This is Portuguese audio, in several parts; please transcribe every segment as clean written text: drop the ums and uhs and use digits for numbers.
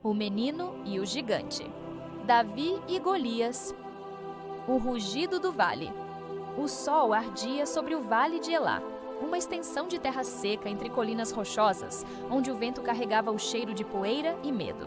O menino e o gigante. Davi e Golias. O rugido do vale. O sol ardia sobre o vale de Elá, uma extensão de terra seca entre colinas rochosas, onde o vento carregava o cheiro de poeira e medo.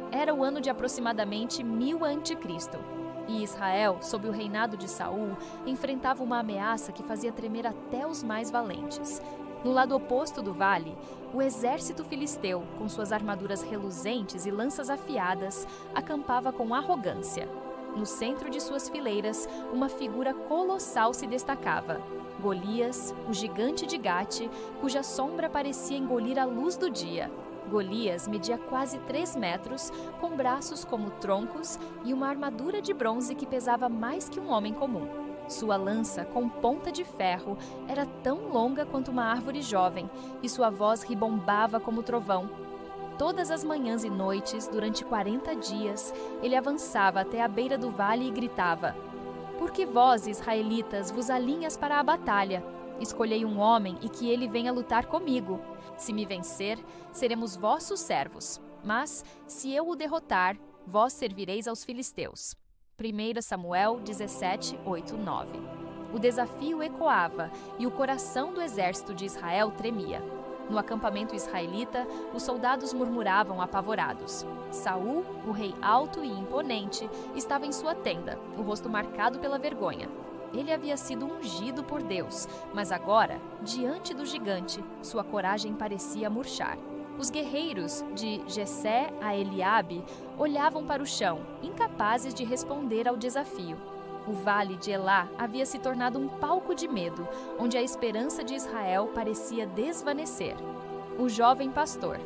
Era o ano de aproximadamente 1000 a.C., e Israel, sob o reinado de Saul, enfrentava uma ameaça que fazia tremer até os mais valentes. No lado oposto do vale, o exército filisteu, com suas armaduras reluzentes e lanças afiadas, acampava com arrogância. No centro de suas fileiras, uma figura colossal se destacava: Golias, o gigante de Gate, cuja sombra parecia engolir a luz do dia. Golias media quase 3 metros, com braços como troncos e uma armadura de bronze que pesava mais que um homem comum. Sua lança, com ponta de ferro, era tão longa quanto uma árvore jovem, e sua voz ribombava como trovão. Todas as manhãs e noites, durante 40 dias, ele avançava até a beira do vale e gritava: "Por que vós, israelitas, vos alinhas para a batalha? Escolhei um homem e que ele venha lutar comigo. Se me vencer, seremos vossos servos. Mas, se eu o derrotar, vós servireis aos filisteus." 1 Samuel 17, 8, 9. O desafio ecoava e o coração do exército de Israel tremia. No acampamento israelita, os soldados murmuravam apavorados. Saul, o rei alto e imponente, estava em sua tenda, o rosto marcado pela vergonha. Ele havia sido ungido por Deus, mas agora, diante do gigante, sua coragem parecia murchar. Os guerreiros, de Jessé a Eliabe, olhavam para o chão, incapazes de responder ao desafio. O vale de Elá havia se tornado um palco de medo, onde a esperança de Israel parecia desvanecer. O jovem pastor.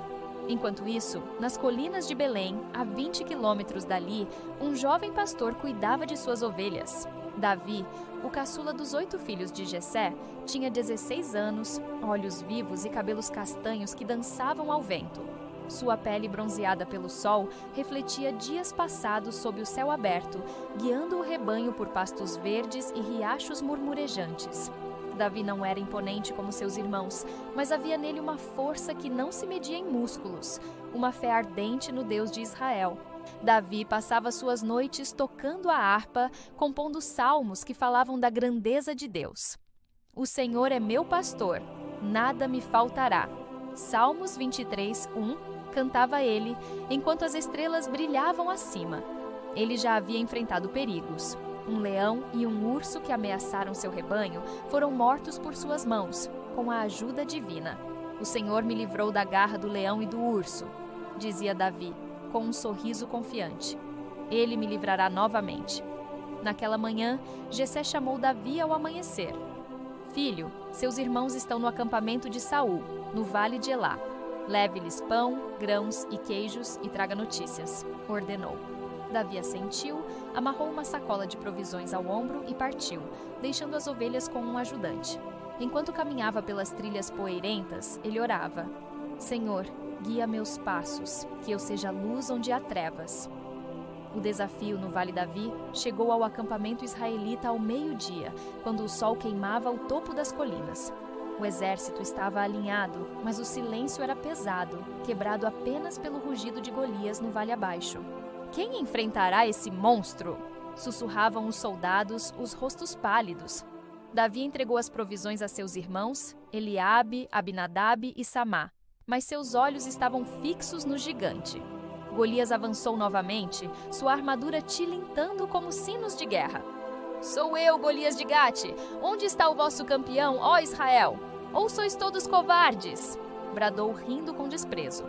Enquanto isso, nas colinas de Belém, a 20 quilômetros dali, um jovem pastor cuidava de suas ovelhas. Davi, o caçula dos 8 filhos de Jessé, tinha 16 anos, olhos vivos e cabelos castanhos que dançavam ao vento. Sua pele bronzeada pelo sol refletia dias passados sob o céu aberto, guiando o rebanho por pastos verdes e riachos murmurejantes. Davi não era imponente como seus irmãos, mas havia nele uma força que não se media em músculos, uma fé ardente no Deus de Israel. Davi passava suas noites tocando a harpa, compondo salmos que falavam da grandeza de Deus. O Senhor é meu pastor, nada me faltará. Salmos 23, 1, cantava ele, enquanto as estrelas brilhavam acima. Ele já havia enfrentado perigos. Um leão e um urso que ameaçaram seu rebanho foram mortos por suas mãos, com a ajuda divina. O Senhor me livrou da garra do leão e do urso, dizia Davi, com um sorriso confiante. Ele me livrará novamente. Naquela manhã, Jessé chamou Davi ao amanhecer. "Filho, seus irmãos estão no acampamento de Saul, no vale de Elá. Leve-lhes pão, grãos e queijos e traga notícias", ordenou. Davi assentiu, amarrou uma sacola de provisões ao ombro e partiu, deixando as ovelhas com um ajudante. Enquanto caminhava pelas trilhas poeirentas, ele orava: "Senhor, guia meus passos, que eu seja luz onde há trevas." O desafio no Vale Davi chegou ao acampamento israelita ao meio-dia, quando o sol queimava o topo das colinas. O exército estava alinhado, mas o silêncio era pesado, quebrado apenas pelo rugido de Golias no vale abaixo. "Quem enfrentará esse monstro?" sussurravam os soldados, os rostos pálidos. Davi entregou as provisões a seus irmãos, Eliabe, Abinadab e Samá, mas seus olhos estavam fixos no gigante. Golias avançou novamente, sua armadura tilintando como sinos de guerra. "Sou eu, Golias de Gate! Onde está o vosso campeão, ó Israel? Ou sois todos covardes?" bradou rindo com desprezo.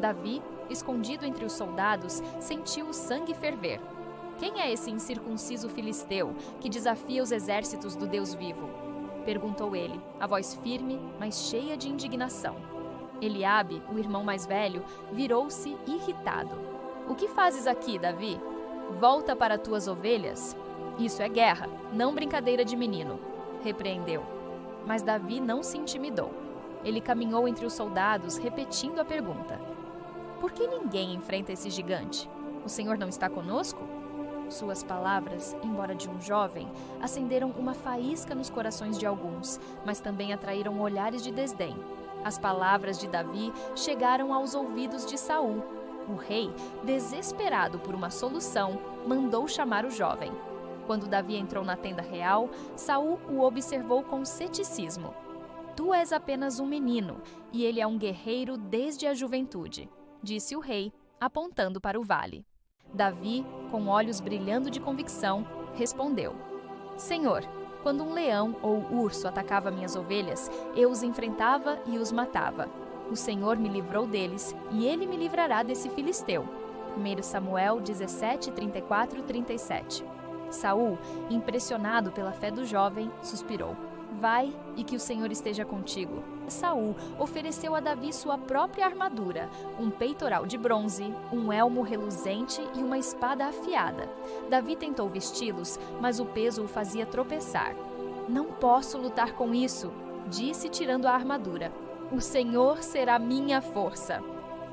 Davi, escondido entre os soldados, sentiu o sangue ferver. "Quem é esse incircunciso filisteu que desafia os exércitos do Deus vivo?" perguntou ele, a voz firme, mas cheia de indignação. Eliabe, o irmão mais velho, virou-se irritado. "O que fazes aqui, Davi? Volta para tuas ovelhas? Isso é guerra, não brincadeira de menino", repreendeu. Mas Davi não se intimidou. Ele caminhou entre os soldados, repetindo a pergunta: "Por que ninguém enfrenta esse gigante? O Senhor não está conosco?" Suas palavras, embora de um jovem, acenderam uma faísca nos corações de alguns, mas também atraíram olhares de desdém. As palavras de Davi chegaram aos ouvidos de Saul. O rei, desesperado por uma solução, mandou chamar o jovem. Quando Davi entrou na tenda real, Saul o observou com ceticismo. Tu és apenas um menino, e ele é um guerreiro desde a juventude, disse o rei, apontando para o vale. Davi, com olhos brilhando de convicção, respondeu: Senhor, quando um leão ou urso atacava minhas ovelhas, eu os enfrentava e os matava. O Senhor me livrou deles, e ele me livrará desse filisteu. 1 Samuel 17, 34 e 37. Saul, impressionado pela fé do jovem, suspirou: Vai, e que o Senhor esteja contigo. Saul ofereceu a Davi sua própria armadura, um peitoral de bronze, um elmo reluzente e uma espada afiada. Davi tentou vesti-los, mas o peso o fazia tropeçar. Não posso lutar com isso, disse, tirando a armadura. O Senhor será minha força.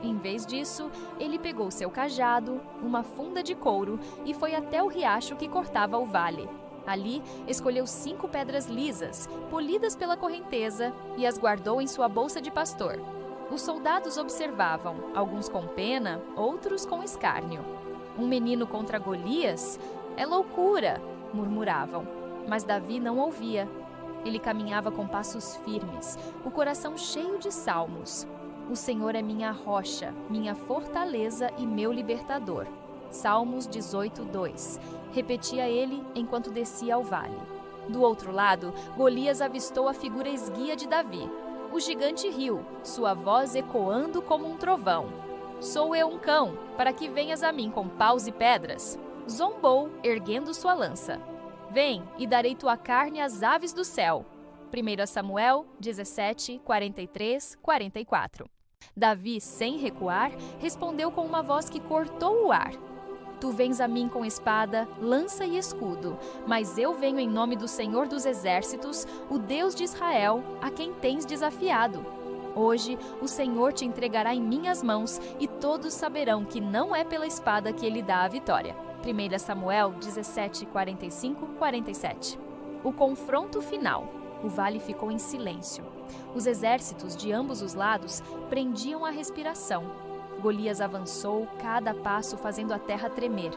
Em vez disso, ele pegou seu cajado, uma funda de couro e foi até o riacho que cortava o vale. Ali, escolheu 5 pedras lisas, polidas pela correnteza, e as guardou em sua bolsa de pastor. Os soldados observavam, alguns com pena, outros com escárnio. Um menino contra Golias? É loucura, murmuravam. Mas Davi não ouvia. Ele caminhava com passos firmes, o coração cheio de salmos. O Senhor é minha rocha, minha fortaleza e meu libertador. Salmos 18, 2. Repetia ele enquanto descia ao vale. Do outro lado, Golias avistou a figura esguia de Davi. O gigante riu, sua voz ecoando como um trovão. Sou eu um cão, para que venhas a mim com paus e pedras? Zombou, erguendo sua lança. Vem, e darei tua carne às aves do céu. 1 Samuel 17, 43, 44. Davi, sem recuar, respondeu com uma voz que cortou o ar. Tu vens a mim com espada, lança e escudo, mas eu venho em nome do Senhor dos Exércitos, o Deus de Israel, a quem tens desafiado. Hoje o Senhor te entregará em minhas mãos e todos saberão que não é pela espada que ele dá a vitória. 1 Samuel 17, 45, 47. O confronto final. O vale ficou em silêncio. Os exércitos de ambos os lados prendiam a respiração. Golias avançou, cada passo fazendo a terra tremer.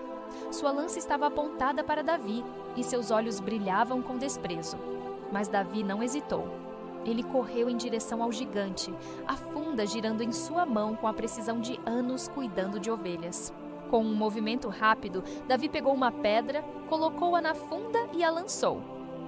Sua lança estava apontada para Davi e seus olhos brilhavam com desprezo. Mas Davi não hesitou. Ele correu em direção ao gigante, a funda girando em sua mão com a precisão de anos cuidando de ovelhas. Com um movimento rápido, Davi pegou uma pedra, colocou-a na funda e a lançou.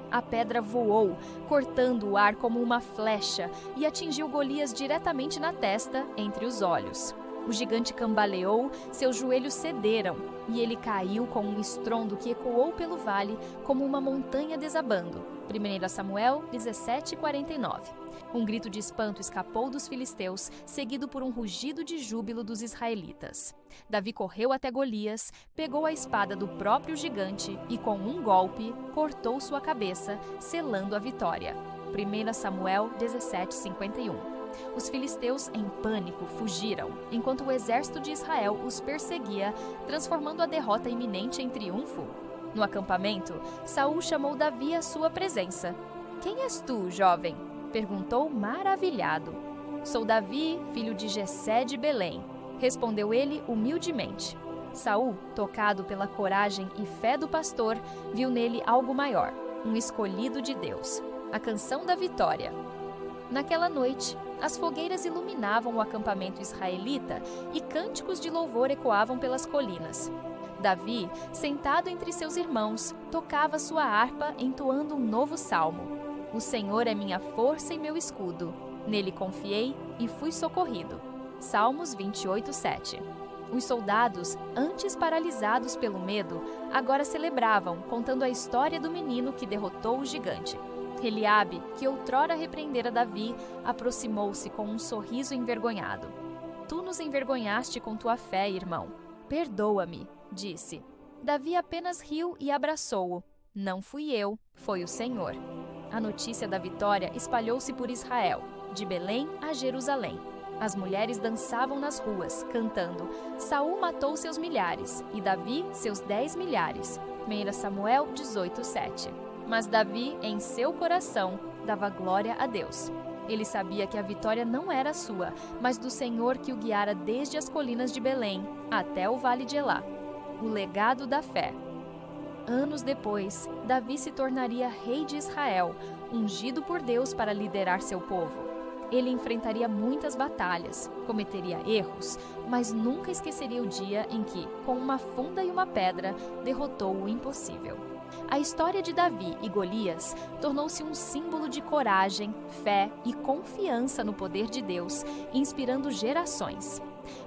A pedra voou, cortando o ar como uma flecha, e atingiu Golias diretamente na testa, entre os olhos. O gigante cambaleou, seus joelhos cederam, e ele caiu com um estrondo que ecoou pelo vale como uma montanha desabando. 1 Samuel 17, 49. Um grito de espanto escapou dos filisteus, seguido por um rugido de júbilo dos israelitas. Davi correu até Golias, pegou a espada do próprio gigante e, com um golpe, cortou sua cabeça, selando a vitória. 1 Samuel 17, 51. Os filisteus, em pânico, fugiram, enquanto o exército de Israel os perseguia, transformando a derrota iminente em triunfo. No acampamento, Saul chamou Davi à sua presença. Quem és tu, jovem? Perguntou maravilhado. Sou Davi, filho de Jessé de Belém, respondeu ele humildemente. Saul, tocado pela coragem e fé do pastor, viu nele algo maior, um escolhido de Deus, a canção da vitória. Naquela noite, as fogueiras iluminavam o acampamento israelita e cânticos de louvor ecoavam pelas colinas. Davi, sentado entre seus irmãos, tocava sua harpa entoando um novo salmo. O Senhor é minha força e meu escudo. Nele confiei e fui socorrido. Salmos 28, 7. Os soldados, antes paralisados pelo medo, agora celebravam, contando a história do menino que derrotou o gigante. Eliabe, que outrora repreendera Davi, aproximou-se com um sorriso envergonhado. Tu nos envergonhaste com tua fé, irmão. Perdoa-me, disse. Davi apenas riu e abraçou-o. Não fui eu, foi o Senhor. A notícia da vitória espalhou-se por Israel, de Belém a Jerusalém. As mulheres dançavam nas ruas, cantando: Saul matou seus milhares, e Davi seus 10 milhares. 1 Samuel 18, 7. Mas Davi, em seu coração, dava glória a Deus. Ele sabia que a vitória não era sua, mas do Senhor que o guiara desde as colinas de Belém até o vale de Elá. O legado da fé. Anos depois, Davi se tornaria rei de Israel, ungido por Deus para liderar seu povo. Ele enfrentaria muitas batalhas, cometeria erros, mas nunca esqueceria o dia em que, com uma funda e uma pedra, derrotou o impossível. A história de Davi e Golias tornou-se um símbolo de coragem, fé e confiança no poder de Deus, inspirando gerações.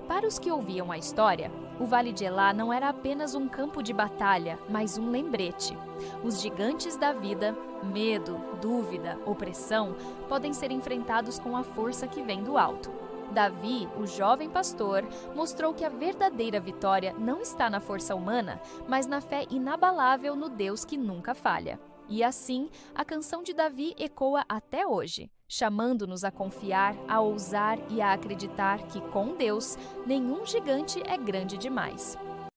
Para os que ouviam a história, o Vale de Elá não era apenas um campo de batalha, mas um lembrete. Os gigantes da vida, medo, dúvida, opressão, podem ser enfrentados com a força que vem do alto. Davi, o jovem pastor, mostrou que a verdadeira vitória não está na força humana, mas na fé inabalável no Deus que nunca falha. E assim, a canção de Davi ecoa até hoje, chamando-nos a confiar, a ousar e a acreditar que, com Deus, nenhum gigante é grande demais.